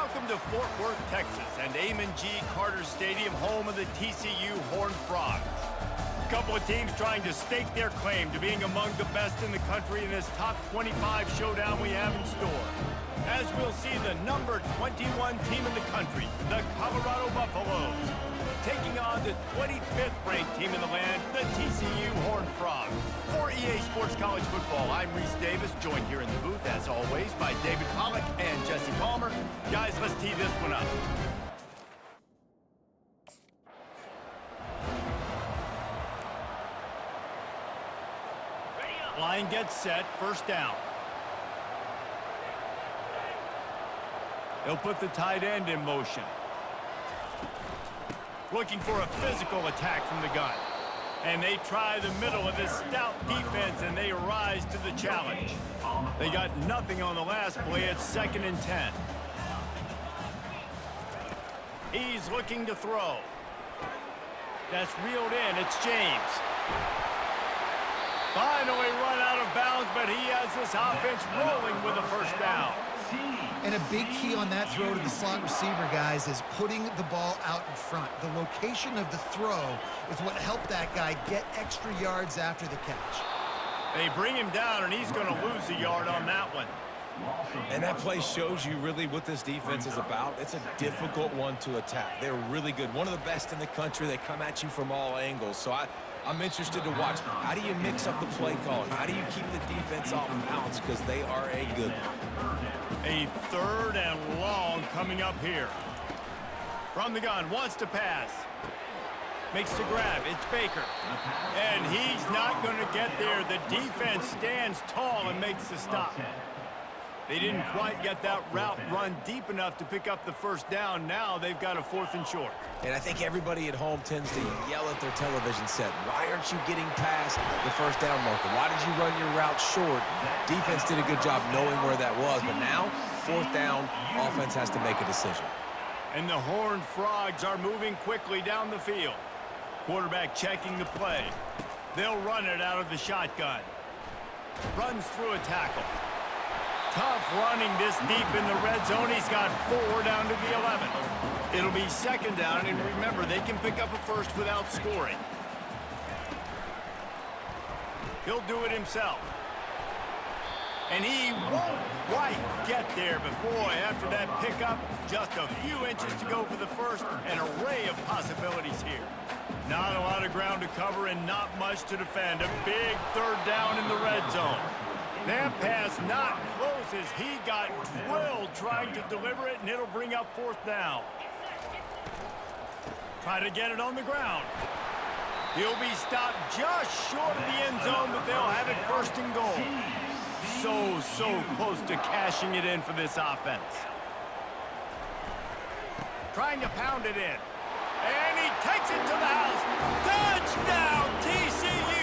Welcome to Fort Worth, Texas, and Amon G. Carter Stadium, home of the TCU Horned Frogs. A couple of teams trying to stake their claim to being among the best in the country in this top 25 showdown we have in store. As we'll see the number 21 team in the country, the Colorado Buffaloes, taking on the 25th ranked team in the land, the TCU Horned Frogs. For EA Sports College Football, I'm Reese Davis, joined here in the booth, as always, by David Pollack and Jesse Palmer. Guys, let's tee this one up. Line gets set, first down. They'll put the tight end in motion. Looking for a physical attack from the gun. And they try the middle of this stout defense, and they rise to the challenge. They got nothing on the last play. It's 2nd and 10. He's looking to throw. That's reeled in. It's James. Finally run out of bounds, but he has this offense rolling with a first down. And a big key on that throw to the slot receiver, guys, is putting the ball out in front. The location of the throw is what helped that guy get extra yards after the catch. They bring him down, and he's going to lose a yard on that one. And that play shows you really what this defense is about. It's a difficult one to attack. They're really good. One of the best in the country. They come at you from all angles. So I'm interested to watch. How do you mix up the play calling? How do you keep the defense off balance? Because they are a good one. A 3rd and long coming up here. From the gun, wants to pass. Makes the grab, it's Baker. And he's not going to get there. The defense stands tall and makes the stop. They didn't quite get that route run deep enough to pick up the first down. Now they've got a 4th and short. And I think everybody at home tends to yell at their television set. Why aren't you getting past the first down marker? Why did you run your route short? Defense did a good job knowing where that was. But now, 4th down, offense has to make a decision. And the Horned Frogs are moving quickly down the field. Quarterback checking the play. They'll run it out of the shotgun. Runs through a tackle. Tough running this deep in the red zone. He's got 4 down to the 11. It'll be 2nd down, and remember, they can pick up a first without scoring. He'll do it himself. And he won't quite get there, but boy, after that pickup, just a few inches to go for the first. An array of possibilities here. Not a lot of ground to cover and not much to defend. A big 3rd down in the red zone. That pass not close as he got drilled trying to deliver it, and it'll bring up 4th down. Try to get it on the ground. He'll be stopped just short of the end zone, but they'll have it 1st and goal. So close to cashing it in for this offense. Trying to pound it in. And he takes it to the house. Touchdown, TCU!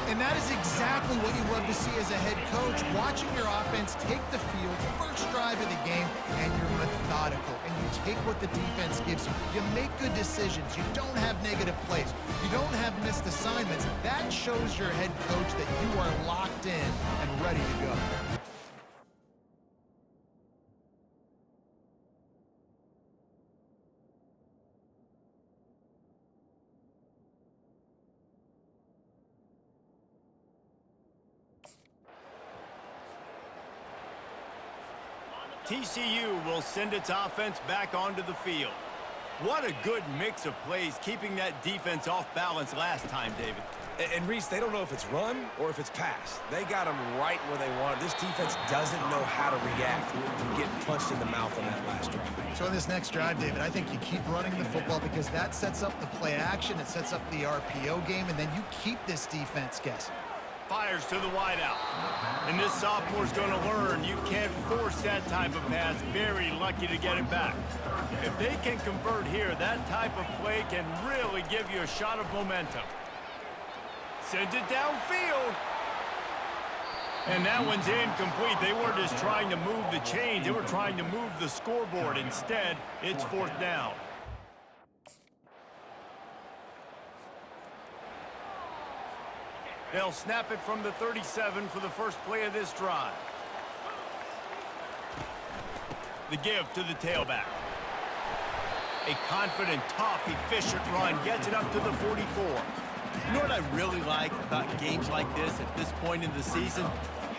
And that is exactly what you love to see as a head coach, watching your offense take the field, first drive of the game, and you're methodical, and you take what the defense gives you. You make good decisions. You don't have negative plays. You don't have missed assignments. That shows your head coach that you are locked in and ready to go. TCU will send its offense back onto the field. What a good mix of plays, keeping that defense off balance last time, David. And Reese, they don't know if it's run or if it's pass. They got them right where they want it. This defense doesn't know how to react to getting punched in the mouth on that last drive. So in this next drive, David, I think you keep running the football because that sets up the play action, it sets up the RPO game, and then you keep this defense guessing. Fires to the wideout. And this sophomore's going to learn you can't force that type of pass. Very lucky to get it back. If they can convert here, that type of play can really give you a shot of momentum. Sends it downfield. And that one's incomplete. They weren't just trying to move the chains. They were trying to move the scoreboard. Instead, it's 4th down. They'll snap it from the 37 for the first play of this drive. The give to the tailback. A confident, tough, efficient run gets it up to the 44. You know what I really like about games like this at this point in the season?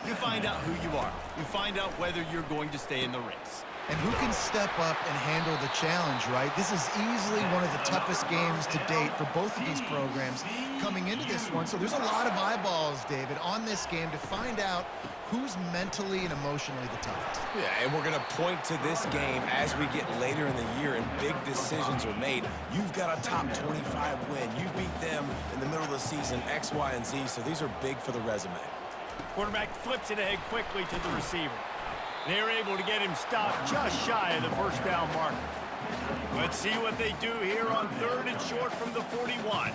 You find out who you are. You find out whether you're going to stay in the race. And who can step up and handle the challenge, right? This is easily one of the toughest games to date for both of these programs coming into this one. So there's a lot of eyeballs, David, on this game to find out who's mentally and emotionally the toughest. Yeah, and we're going to point to this game as we get later in the year and big decisions are made. You've got a top 25 win. You beat them in the middle of the season, X, Y, and Z, so these are big for the resume. Quarterback flips it ahead quickly to the receiver. They're able to get him stopped just shy of the first down marker. Let's see what they do here on 3rd and short from the 41.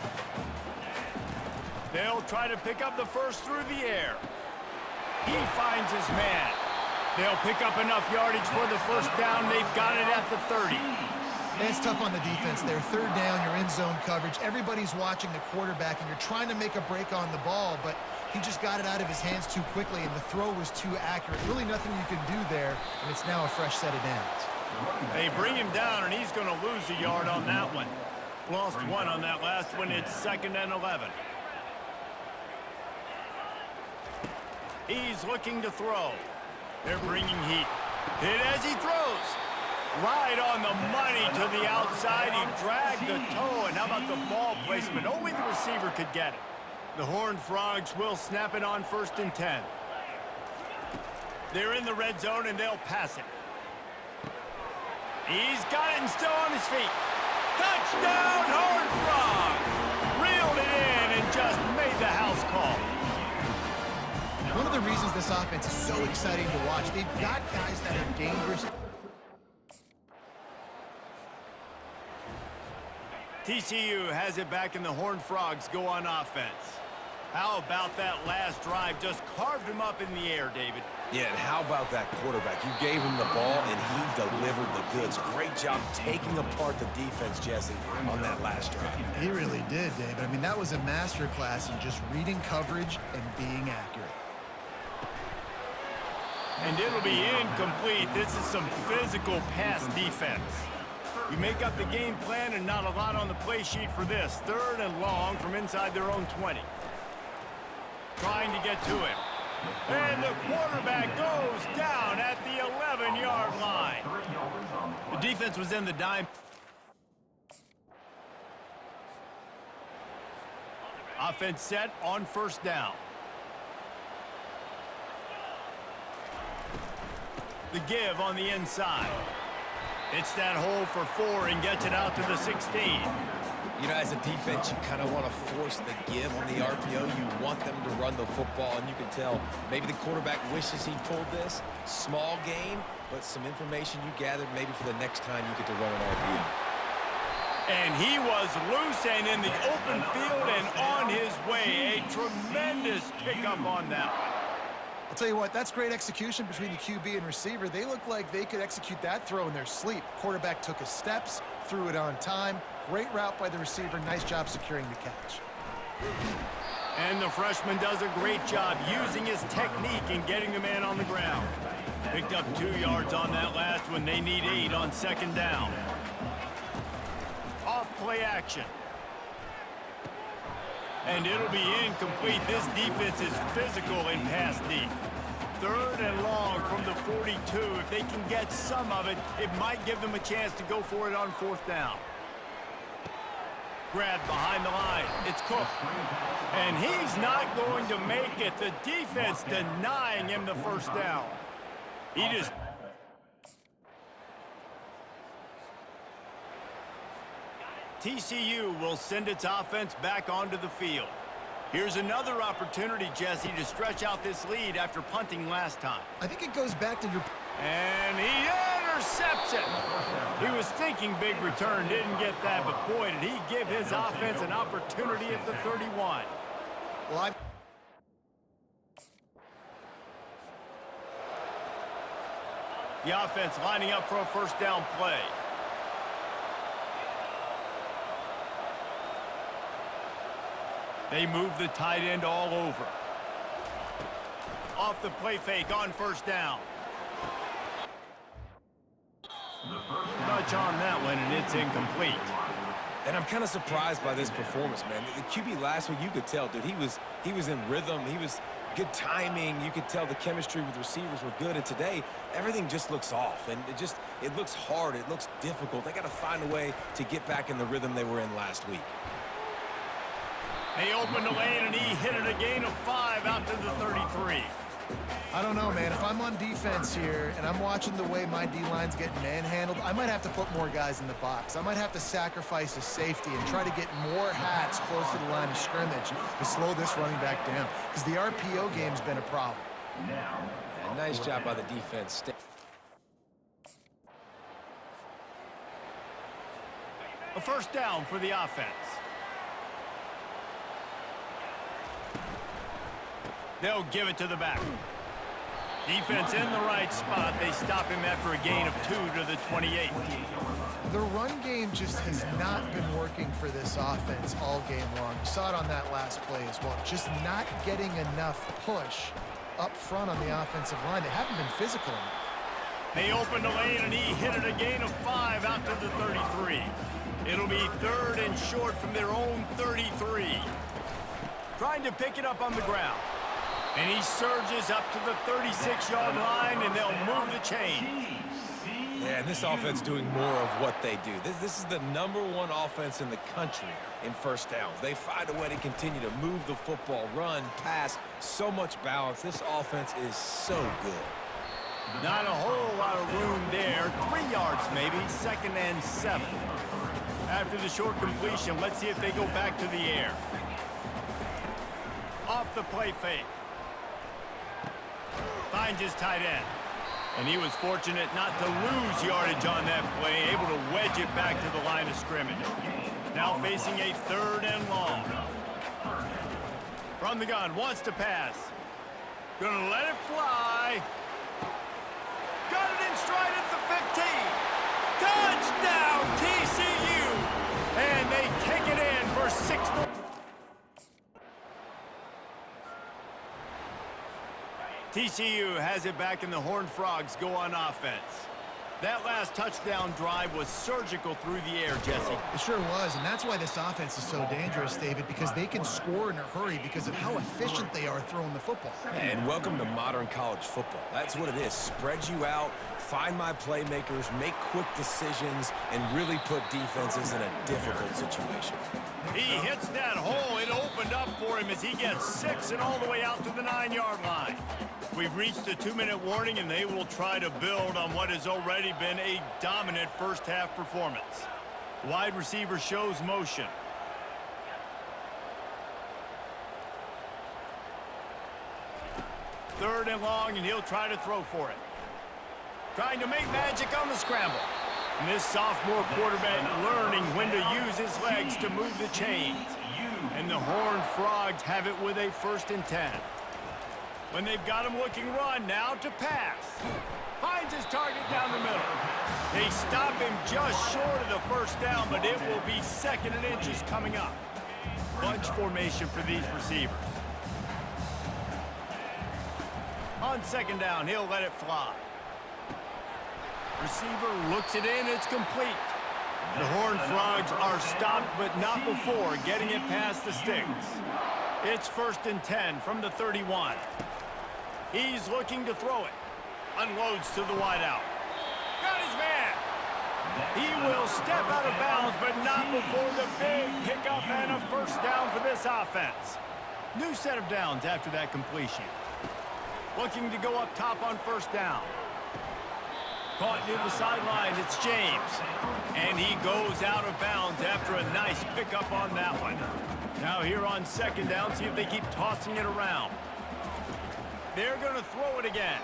They'll try to pick up the first through the air. He finds his man. They'll pick up enough yardage for the first down. They've got it at the 30. And it's tough on the defense there. 3rd down, you're in zone coverage. Everybody's watching the quarterback, and you're trying to make a break on the ball, but he just got it out of his hands too quickly, and the throw was too accurate. Really nothing you can do there, and it's now a fresh set of downs. They bring him down, and he's going to lose a yard on that one. Lost one on that last one. It's 2nd and 11. He's looking to throw. They're bringing heat. Hit as he throws. Right on the money to the outside. He dragged the toe, and how about the ball placement? Only the receiver could get it. The Horned Frogs will snap it on 1st and 10. They're in the red zone, and they'll pass it. He's got it and still on his feet. Touchdown, Horned Frogs! Reeled it in and just made the house call. One of the reasons this offense is so exciting to watch, they've got guys that are dangerous. TCU has it back, and the Horned Frogs go on offense. How about that last drive? Just carved him up in the air, David. Yeah, and how about that quarterback? You gave him the ball, and he delivered the goods. Great job taking apart the defense, Jesse, on that last drive. He really did, David. I mean, that was a masterclass in just reading coverage and being accurate. And it'll be incomplete. This is some physical pass defense. You make up the game plan and not a lot on the play sheet for this. 3rd and long from inside their own 20. Trying to get to him. And the quarterback goes down at the 11-yard line. The defense was in the dime. Offense set on 1st down. The give on the inside. It's that hole for 4 and gets it out to the 16. You know, as a defense, you kind of want to force the give on the RPO. You want them to run the football, and you can tell maybe the quarterback wishes he pulled this. Small game, but some information you gathered maybe for the next time you get to run an RPO. And he was loose and in the open field and on his way. A tremendous pickup on that one. I'll tell you what, that's great execution between the QB and receiver. They look like they could execute that throw in their sleep. Quarterback took his steps, threw it on time. Great route by the receiver. Nice job securing the catch. And the freshman does a great job using his technique and getting the man on the ground. Picked up 2 yards on that last one. They need 8 on 2nd down. Off play action. And it'll be incomplete. This defense is physical in pass deep. 3rd and long from the 42. If they can get some of it, it might give them a chance to go for it on 4th down. Grabbed behind the line. It's Cook. And he's not going to make it. The defense denying him the 1st down. He just... TCU will send its offense back onto the field. Here's another opportunity, Jesse, to stretch out this lead after punting last time. I think it goes back to your... And he intercepts it. He was thinking big return, didn't get that, but boy, did he give his offense an opportunity at the 31. Well, The offense lining up for a 1st down play. They move the tight end all over. Off the play fake on 1st down. Touch on that one, and it's incomplete. And I'm kind of surprised by this performance, man. The QB last week, you could tell, dude, he was in rhythm. He was good timing. You could tell the chemistry with receivers were good. And today, everything just looks off. And it looks hard. It looks difficult. They got to find a way to get back in the rhythm they were in last week. They opened the lane, and he hit it a gain of 5 out to the 33. I don't know, man. If I'm on defense here and I'm watching the way my D-line's getting manhandled, I might have to put more guys in the box. I might have to sacrifice a safety and try to get more hats close to the line of scrimmage to slow this running back down, because the RPO game's been a problem. Yeah, nice job by the defense. A first down for the offense. They'll give it to the back. Defense in the right spot. They stop him after a gain of 2 to the 28. The run game just has not been working for this offense all game long. You saw it on that last play as well. Just not getting enough push up front on the offensive line. They haven't been physical enough. They opened the lane, and he hit it a gain of 5 out to the 33. It'll be 3rd and short from their own 33. Trying to pick it up on the ground. And he surges up to the 36-yard line, and they'll move the chain. Yeah, and this offense doing more of what they do. This is the #1 offense in the country in first downs. They find a way to continue to move the football, run, pass, so much balance. This offense is so good. Not a whole lot of room there. 3 yards maybe, 2nd and 7. After the short completion, let's see if they go back to the air. Off the play fake. Finds his tight end. And he was fortunate not to lose yardage on that play, able to wedge it back to the line of scrimmage. Now facing a 3rd and long. From the gun, wants to pass. Gonna let it fly. Got it in stride at the 15. Touchdown, TCU! And they take it in for 6 more. TCU has it back, and the Horned Frogs go on offense. That last touchdown drive was surgical through the air, Jesse. It sure was, and that's why this offense is so dangerous, David, because they can score in a hurry because of how efficient they are throwing the football. And welcome to modern college football. That's what it is. Spread you out, find my playmakers, make quick decisions, and really put defenses in a difficult situation. He hits that hole. It opened up for him as he gets 6 and all the way out to the 9-yard line. We've reached the 2-minute warning, and they will try to build on what has already been a dominant first-half performance. Wide receiver shows motion. Third and long, and he'll try to throw for it. Trying to make magic on the scramble. And this sophomore quarterback learning when to use his legs to move the chains. And the Horned Frogs have it with a 1st and 10. When they've got him looking run, now to pass. Finds his target down the middle. They stop him just short of the 1st down, but it will be 2nd and inches coming up. Bunch formation for these receivers. On 2nd down, he'll let it fly. Receiver looks it in, it's complete. The Horned Frogs are stopped, but not before getting it past the sticks. It's 1st and 10 from the 31. He's looking to throw it. Unloads to the wideout. Got his man. He will step out of bounds, but not before the big pickup and a 1st down for this offense. New set of downs after that completion. Looking to go up top on 1st down. Caught near the sideline, it's James. And he goes out of bounds after a nice pickup on that one. Now here on 2nd down, see if they keep tossing it around. They're going to throw it again.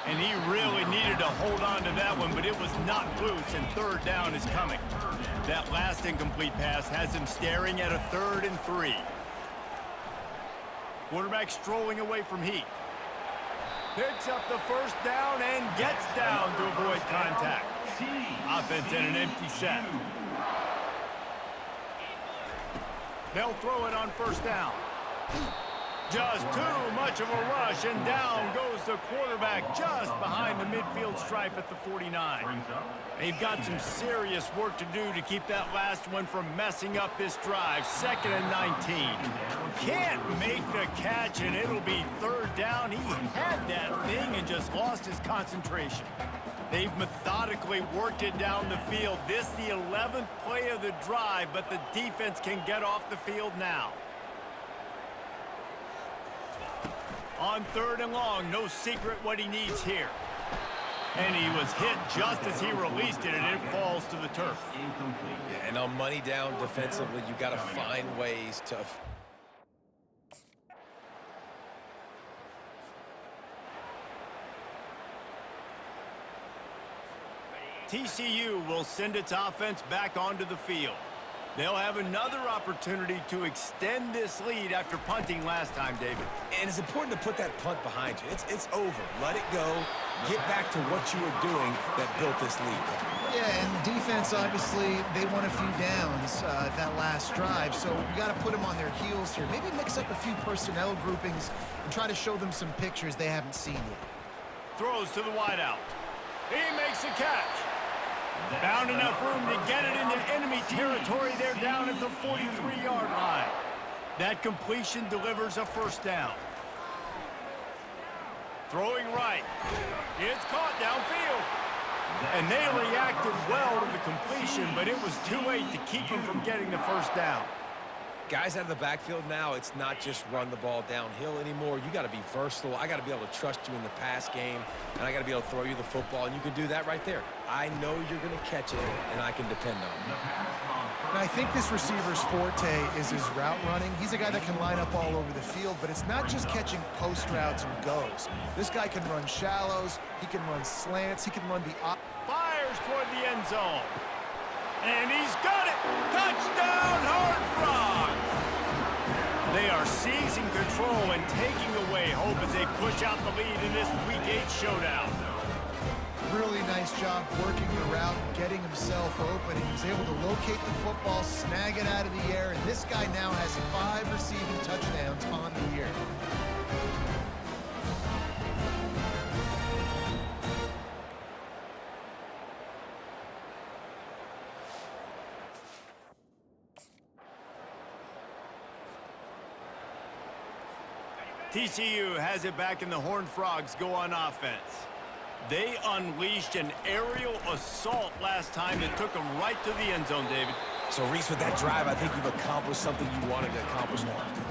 And he really needed to hold on to that one, but it was not loose, and 3rd down is coming. That last incomplete pass has him staring at a 3rd and 3. Quarterback strolling away from heat. Picks up the 1st down and gets down to avoid contact. Offense in an empty set. They'll throw it on 1st down. Just too much of a rush, and down goes the quarterback just behind the midfield stripe at the 49. They've got some serious work to do to keep that last one from messing up this drive. 2nd and 19. Can't make the catch, and it'll be 3rd down. He had that thing and just lost his concentration. They've methodically worked it down the field. This the 11th play of the drive, but the defense can get off the field now. On 3rd and long, no secret what he needs here. And he was hit just as he released it, and it falls to the turf. Yeah, and on money down defensively, you got to find ways to... TCU will send its offense back onto the field. They'll have another opportunity to extend this lead after punting last time, David. And it's important to put that punt behind you. It's over. Let it go. Get back to what you were doing that built this lead. Yeah, and defense, obviously, they won a few downs that last drive, so you got to put them on their heels here. Maybe mix up a few personnel groupings and try to show them some pictures they haven't seen yet. Throws to the wideout. He makes a catch. Found enough room to get it into enemy territory. They're down at the 43-yard line. That completion delivers a 1st down. Throwing right. It's caught downfield. And they reacted well to the completion, but it was too late to keep him from getting the 1st down. Guys out of the backfield now, it's not just run the ball downhill anymore. You got to be versatile. I got to be able to trust you in the pass game, and I got to be able to throw you the football, and you can do that right there. I know you're going to catch it, and I can depend on you. And I think this receiver's forte is his route running. He's a guy that can line up all over the field, but it's not just catching post routes and goes. This guy can run shallows, he can run slants, he can run the... Fires toward the end zone. And he's got it! Touchdown, Horned Frogs! They are seizing control and taking away hope as they push out the lead in this Week 8 showdown. Really nice job working the route, getting himself open. He was able to locate the football, snag it out of the air, and this guy now has 5 receiving touchdowns on the year. TCU has it back, and the Horned Frogs go on offense. They unleashed an aerial assault last time that took them right to the end zone, David. So, Reese, with that drive, I think you've accomplished something you wanted to accomplish.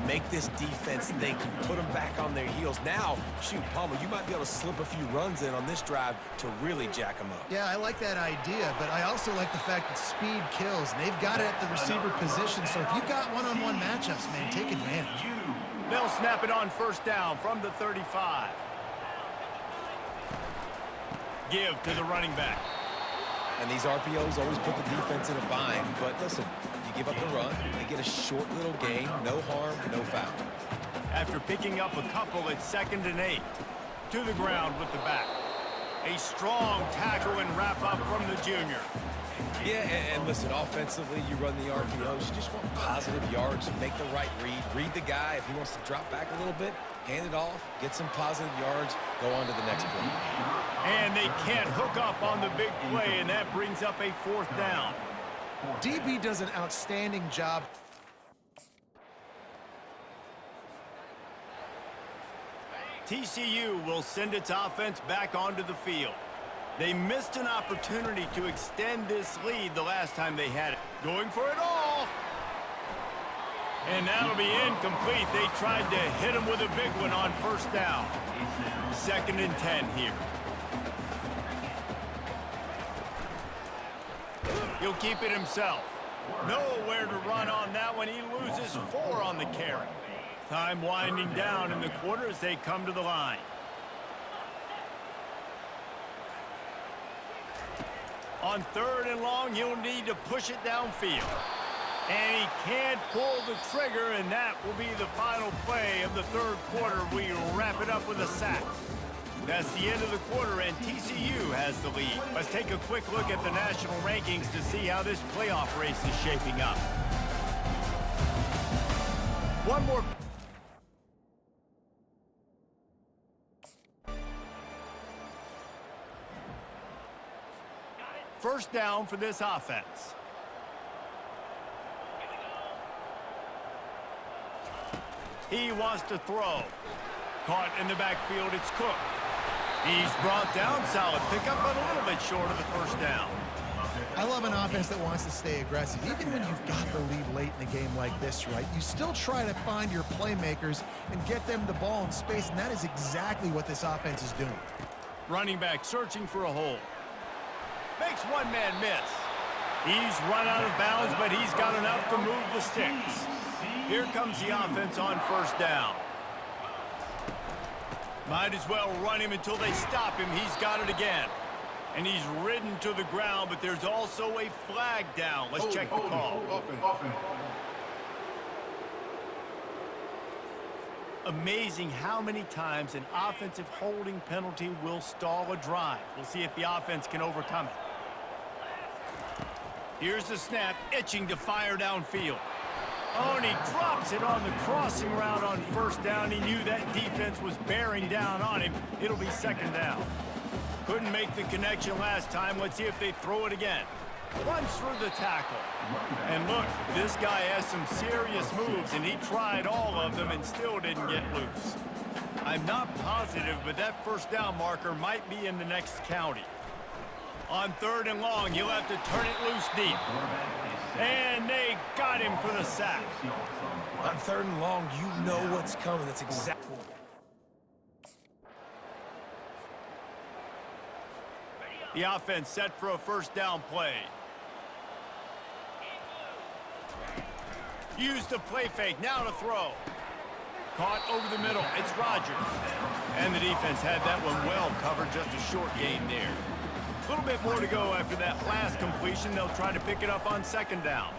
Make this defense think. You put them back on their heels. Now, shoot, Palmer, you might be able to slip a few runs in on this drive to really jack them up. Yeah, I like that idea, but I also like the fact that speed kills. And they've got it at the receiver position, so if you've got one-on-one matchups, man, take advantage. They'll snap it on 1st down from the 35. Give to the running back. And these RPOs always put the defense in a bind. But listen, you give up the run, they get a short little gain, no harm, no foul. After picking up a couple, it's 2nd and 8. To the ground with the back. A strong tackle and wrap up from the junior. Yeah, and listen, offensively, you run the RPOs. You just want positive yards, make the right read. Read the guy. If he wants to drop back a little bit, hand it off, get some positive yards, go on to the next play. And they can't hook up on the big play, and that brings up a 4th down. DB does an outstanding job. TCU will send its offense back onto the field. They missed an opportunity to extend this lead the last time they had it. Going for it all. And that'll be incomplete. They tried to hit him with a big one on 1st down. 2nd and 10 here. He'll keep it himself. Nowhere to run on that one. He loses 4 on the carry. Time winding down in the quarter as they come to the line. On 3rd and long, he'll need to push it downfield. And he can't pull the trigger, and that will be the final play of the 3rd quarter. We wrap it up with a sack. That's the end of the quarter, and TCU has the lead. Let's take a quick look at the national rankings to see how this playoff race is shaping up. One more first down for this offense. He wants to throw. Caught in the backfield, it's Cook. He's brought down, solid pickup, but a little bit short of the first down. I love an offense that wants to stay aggressive. Even when you've got the lead late in a game like this, right, you still try to find your playmakers and get them the ball in space, and that is exactly what this offense is doing. Running back searching for a hole. Makes one man miss. He's run out of bounds, but he's got enough to move the sticks. Here comes the offense on first down. Might as well run him until they stop him. He's got it again. And he's ridden to the ground, but there's also a flag down. Let's check the call. Amazing how many times an offensive holding penalty will stall a drive. We'll see if the offense can overcome it. Here's the snap, itching to fire downfield. Oh, and he drops it on the crossing route on first down. He knew that defense was bearing down on him. It'll be second down. Couldn't make the connection last time. Let's see if they throw it again. Runs through the tackle. And look, this guy has some serious moves, and he tried all of them and still didn't get loose. I'm not positive, but that first down marker might be in the next county. On third and long, he'll have to turn it loose deep. And they got him for the sack. On third and long, you know what's coming. That's exactly. The offense set for a first down play. Used the play fake, now to throw. Caught over the middle, it's Rodgers. And the defense had that one well covered, just a short gain there. A little bit more to go after that last completion. They'll try to pick it up on second down.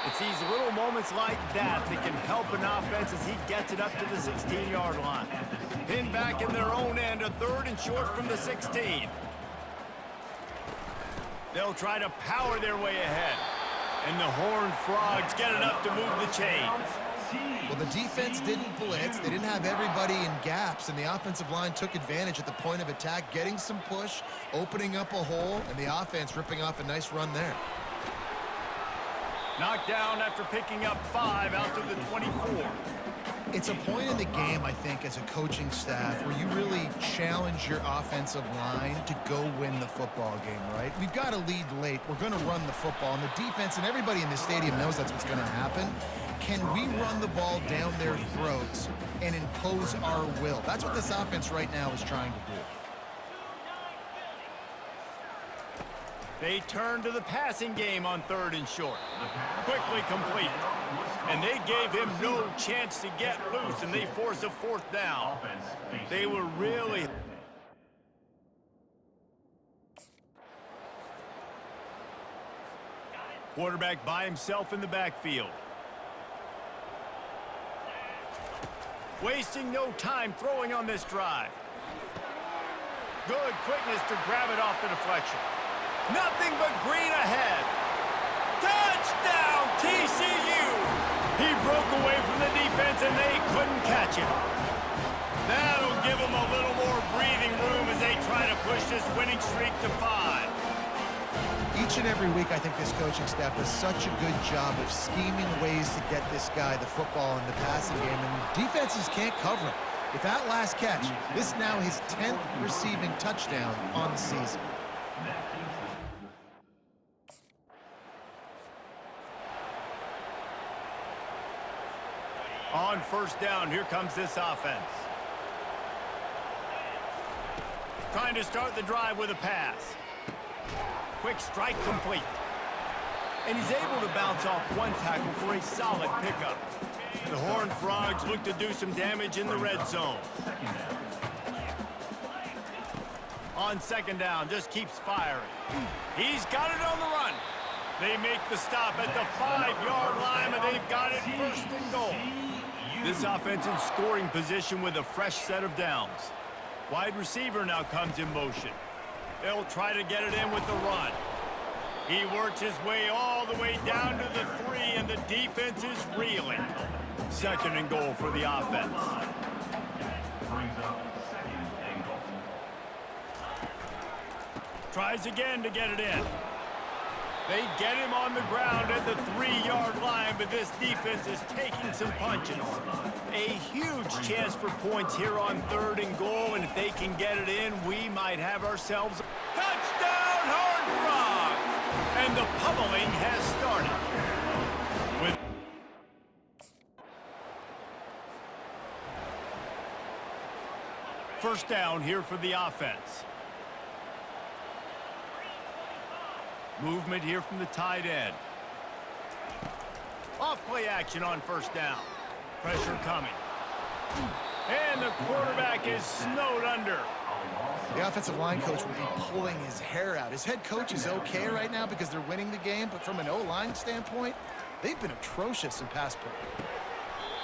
It's these little moments like that that can help an offense as he gets it up to the 16-yard line. Pinned back in their own end, a third and short from the 16. They'll try to power their way ahead. And the Horned Frogs get enough to move the chains. Well, the defense didn't blitz. They didn't have everybody in gaps, and the offensive line took advantage at the point of attack, getting some push, opening up a hole, and the offense ripping off a nice run there. Knocked down after picking up 5 out to the 24. It's a point in the game, I think, as a coaching staff where you really challenge your offensive line to go win the football game, right? We've got to lead late. We're going to run the football, and the defense and everybody in the stadium knows that's what's going to happen. Can we run the ball down their throats and impose our will? That's what this offense right now is trying to do. They turn to the passing game on third and short. Quickly complete. And they gave him no chance to get loose, and they force a fourth down. They were really... Quarterback by himself in the backfield. Wasting no time throwing on this drive. Good quickness to grab it off the deflection. Nothing but green ahead. Touchdown, TCU! He broke away from the defense and they couldn't catch him. That'll give them a little more breathing room as they try to push this winning streak to 5. Each and every week, I think this coaching staff does such a good job of scheming ways to get this guy the football in the passing game, and defenses can't cover it. With that last catch, this is now his 10th receiving touchdown on the season. On first down, here comes this offense. Trying to start the drive with a pass. Quick strike complete. And he's able to bounce off one tackle for a solid pickup. The Horned Frogs look to do some damage in the red zone. On second down, just keeps firing. He's got it on the run. They make the stop at the 5-yard line, and they've got it first and goal. This offense in scoring position with a fresh set of downs. Wide receiver now comes in motion. They'll try to get it in with the run. He works his way all the way down to the 3, and the defense is reeling. Second and goal for the offense. Tries again to get it in. They get him on the ground at the 3-yard line, but this defense is taking some punches. A huge chance for points here on 3rd and goal, and if they can get it in, we might have ourselves a touchdown, Horned Frogs! And the pummeling has started. With first down here for the offense. Movement here from the tight end. Off play action on first down. Pressure coming. And the quarterback is snowed under. The offensive line coach will be pulling his hair out. His head coach is okay right now because they're winning the game, but from an O-line standpoint, they've been atrocious in pass play.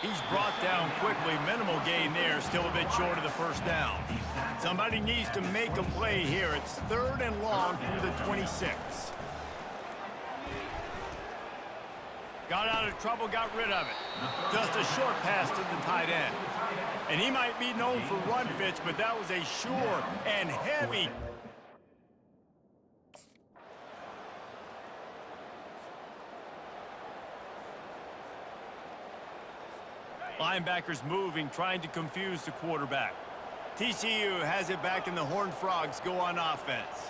He's brought down quickly. Minimal gain there. Still a bit short of the first down. Somebody needs to make a play here. It's 3rd and long from the 26. Got out of trouble, got rid of it. Just a short pass to the tight end. And he might be known for run fits, but that was a sure and heavy. Linebackers moving, trying to confuse the quarterback. TCU has it back, and the Horned Frogs go on offense.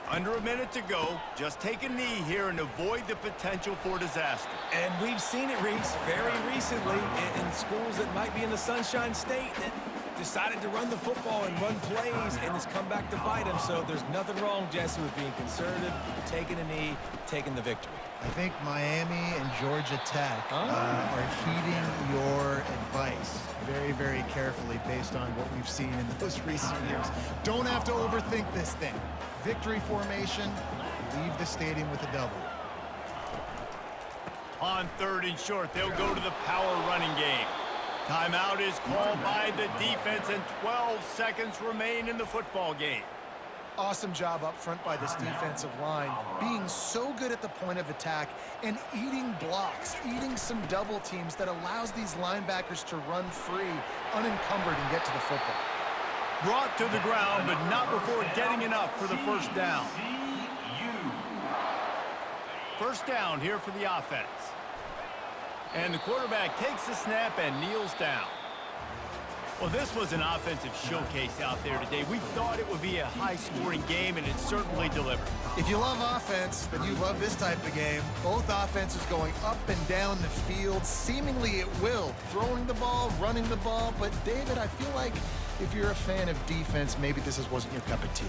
Under a minute to go. Just take a knee here and avoid the potential for disaster. And we've seen it, Reese, very recently in schools that might be in the Sunshine State that decided to run the football and run plays, and it's come back to bite them. So there's nothing wrong, Jesse, with being conservative, taking a knee, taking the victory. I think Miami and Georgia Tech are heeding your advice very, very carefully based on what we've seen in those recent years. Don't have to overthink this thing. Victory formation, leave the stadium with a W. On 3rd and short, they'll go to the power running game. Timeout is called by the defense, and 12 seconds remain in the football game. Awesome job up front by this defensive line, being so good at the point of attack and eating blocks, eating some double teams that allows these linebackers to run free, unencumbered, and get to the football. Brought to the ground, but not before getting enough for the first down. First down here for the offense. And the quarterback takes the snap and kneels down. Well, this was an offensive showcase out there today. We thought it would be a high-scoring game, and it certainly delivered. If you love offense, then you love this type of game. Both offenses going up and down the field, seemingly at will. Throwing the ball, running the ball. But, David, I feel like if you're a fan of defense, maybe this wasn't your cup of tea.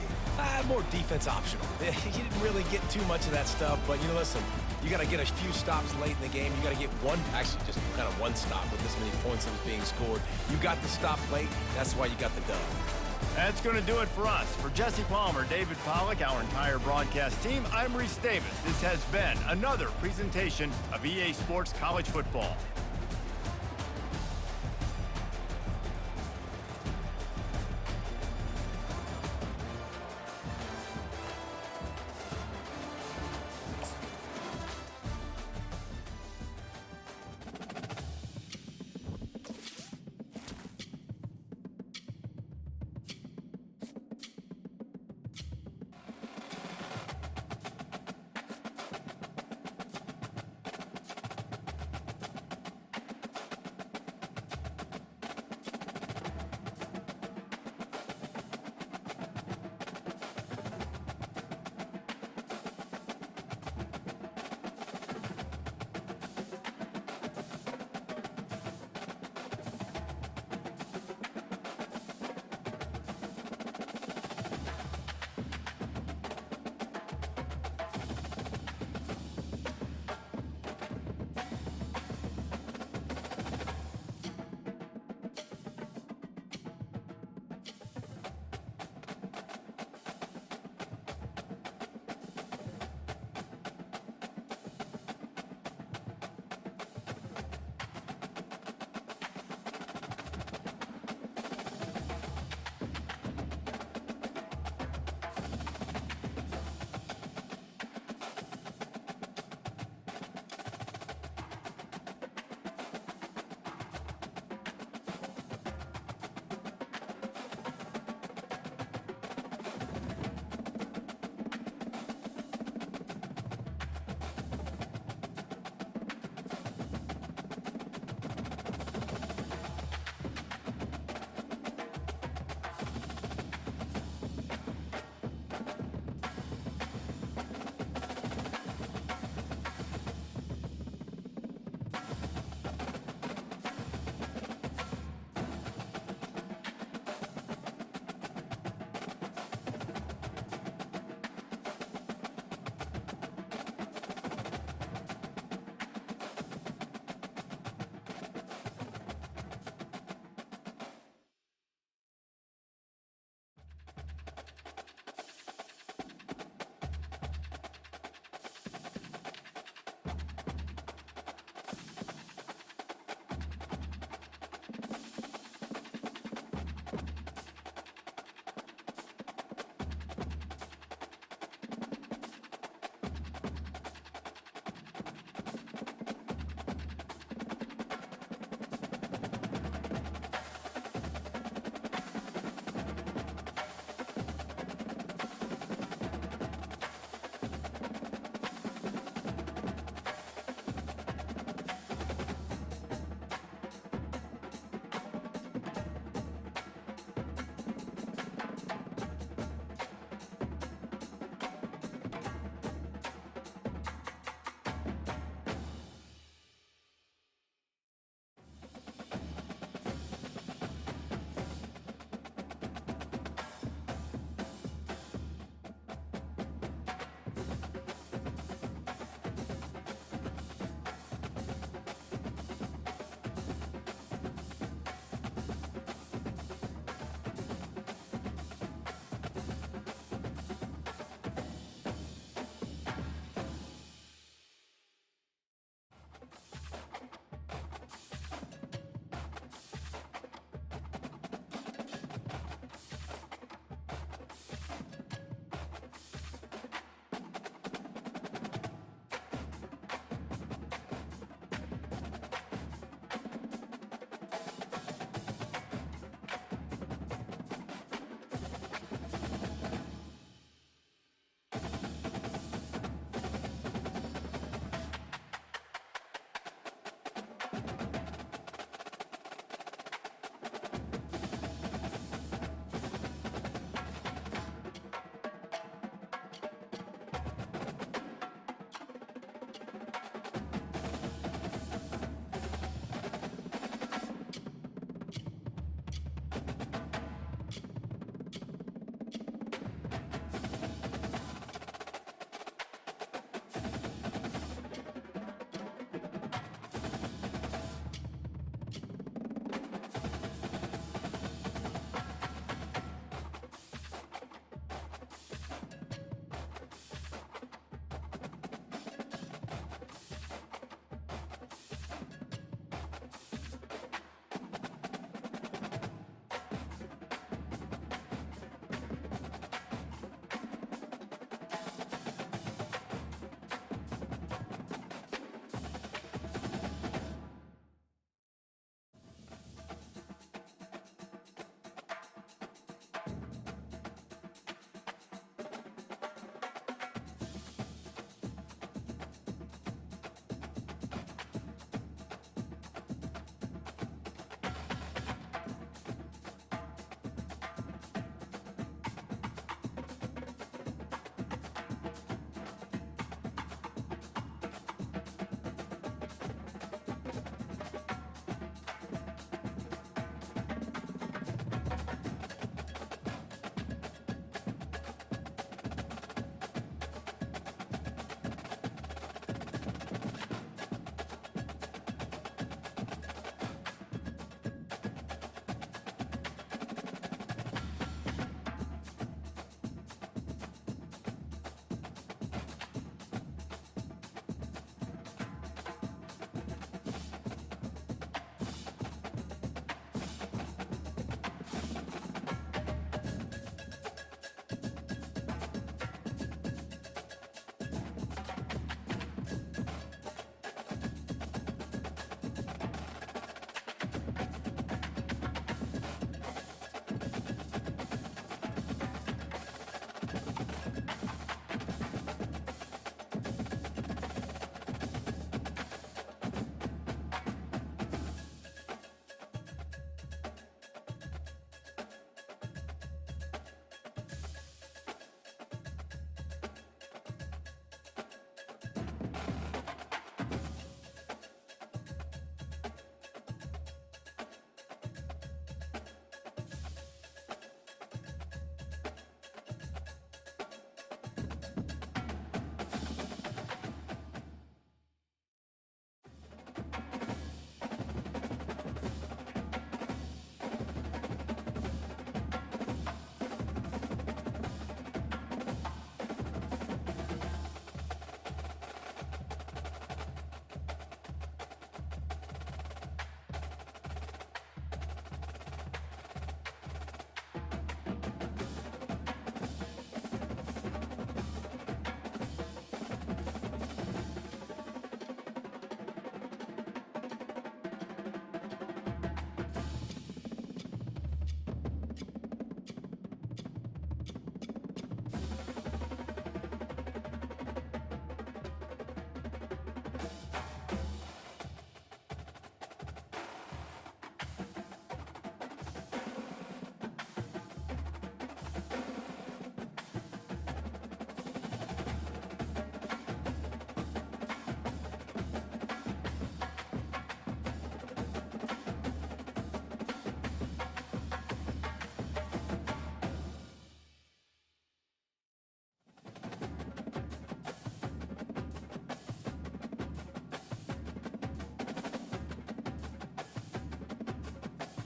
More defense optional. You didn't really get too much of that stuff, but, you know, listen, you got to get a few stops late in the game. You got to get actually just kind of one stop with this many points that was being scored. You got the stop late. That's why you got the dub. That's going to do it for us. For Jesse Palmer, David Pollack, our entire broadcast team, I'm Reese Davis. This has been another presentation of EA Sports College Football.